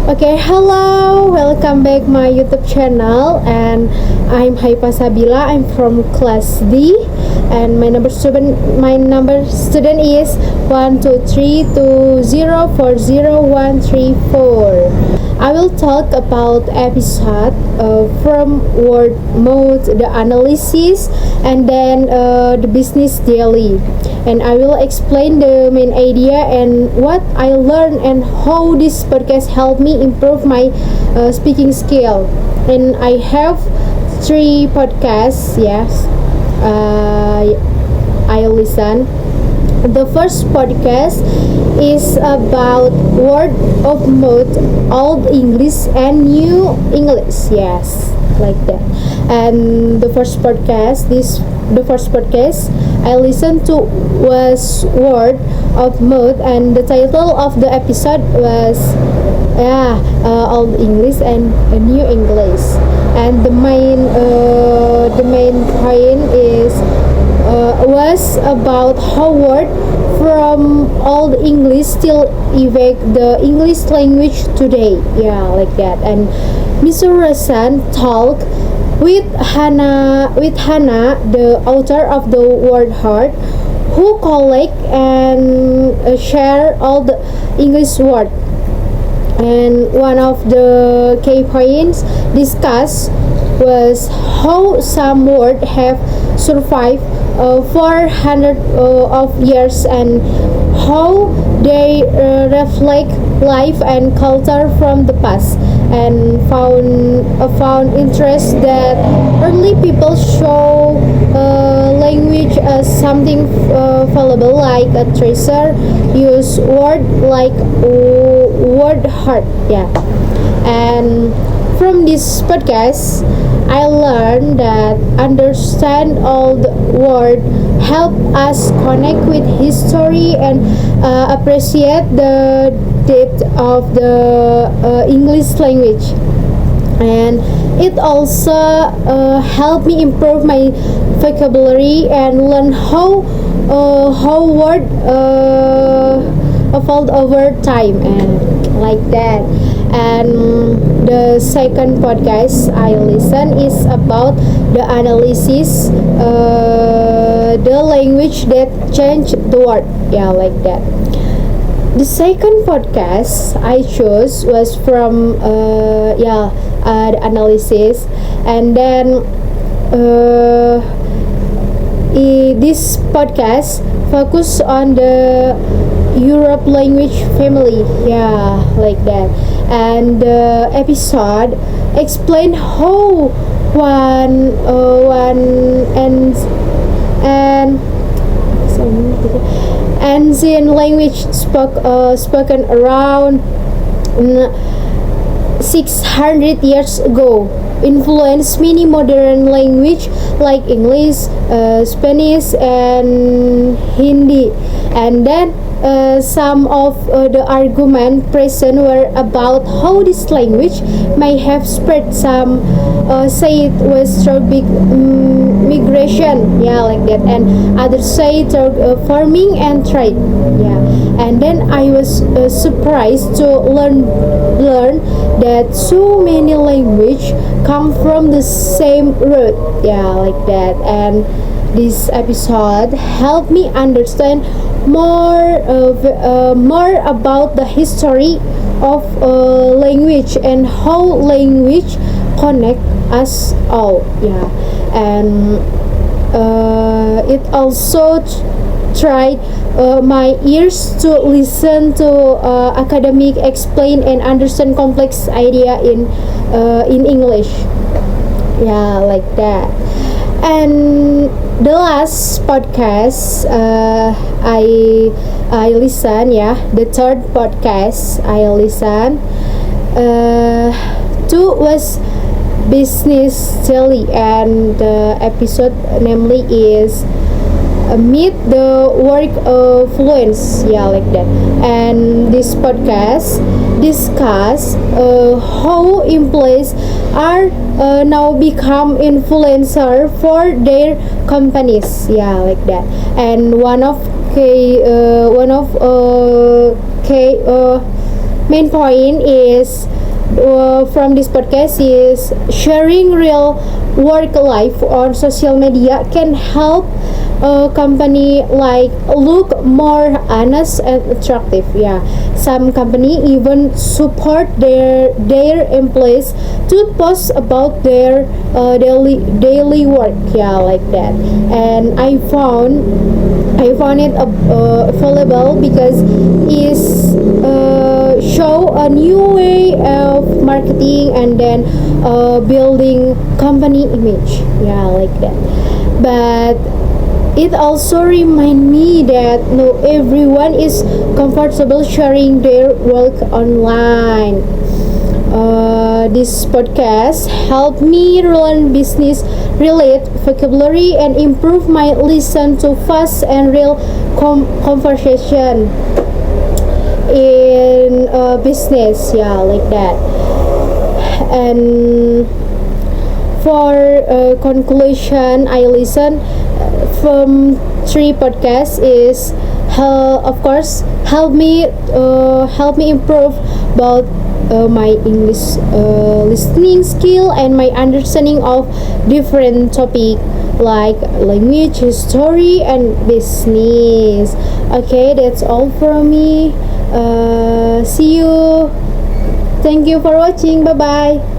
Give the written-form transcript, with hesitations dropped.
Okay, hello, welcome back my YouTube channel, and I'm Haifa Sabila. I'm from class D, and my number student is 12320404134. I will talk about episode from word mode, the analysis, and then the business daily, and I will explain the main idea and what I learned and how this podcast helped me improve my speaking skill. And I have three podcasts. Yes, I listen. The first podcast is about word of mouth, old English and new English. Yes, like that. And the first podcast I listened to was word of mouth, and the title of the episode was old English and new English. And the main point was about how word from old English still evoke the English language today. Yeah, like that. And Mr. Rasan talked with Hannah, the author of the Word Heart, who collect and share all the English word. And one of the key points discussed was how some words have survived 400 of years, and how they reflect life and culture from the past. And found interest that early people show language as something valuable, like a treasure, use word like word heart. Yeah. And from this podcast I learned that understand all the word help us connect with history and appreciate the depth of the English language. And it also helped me improve my vocabulary and learn how word evolved over time, and like that. And the second podcast I listen is about the analysis, the language that changed the world. Yeah, like that. The second podcast I chose was from the analysis, and then this podcast focus on the Europe language family. Yeah, like that. And the episode explain how one and ancient language spoken around 600 years ago influenced many modern language like English, Spanish, and Hindi. And then some of the argument present were about how this language may have spread. Some say it was through big migration, yeah, like that, and others say through farming and trade. Yeah. And then I was surprised to learn that so many language come from the same root. Yeah, like that. And this episode helped me understand more about the history of language and how language connect us all. Yeah. And it also tried my ears to listen to academic explain and understand complex idea in English. Yeah, like that. And the last podcast I listen, yeah, the third podcast I listen to was business daily, and the episode namely is meet the work fluence. Yeah, like that. And this podcast discuss how employees are now become influencer for their companies. Yeah, like that. And one of main point is from this podcast is sharing real work life on social media can help a company like look more honest and attractive. Yeah, some company even support their employees to post about their daily work. Yeah, like that. And I found it available because it's show a new way of marketing and then building company image. Yeah, like that. But it also remind me that no everyone is comfortable sharing their work online. This podcast helped me learn business relate vocabulary and improve my listen to fast and real conversation in business. Yeah, like that. And for conclusion, I listen from 3 podcasts is of course help me improve about my English listening skill and my understanding of different topic like language, history, and business. Okay, that's all from me. See you. Thank you for watching. Bye bye.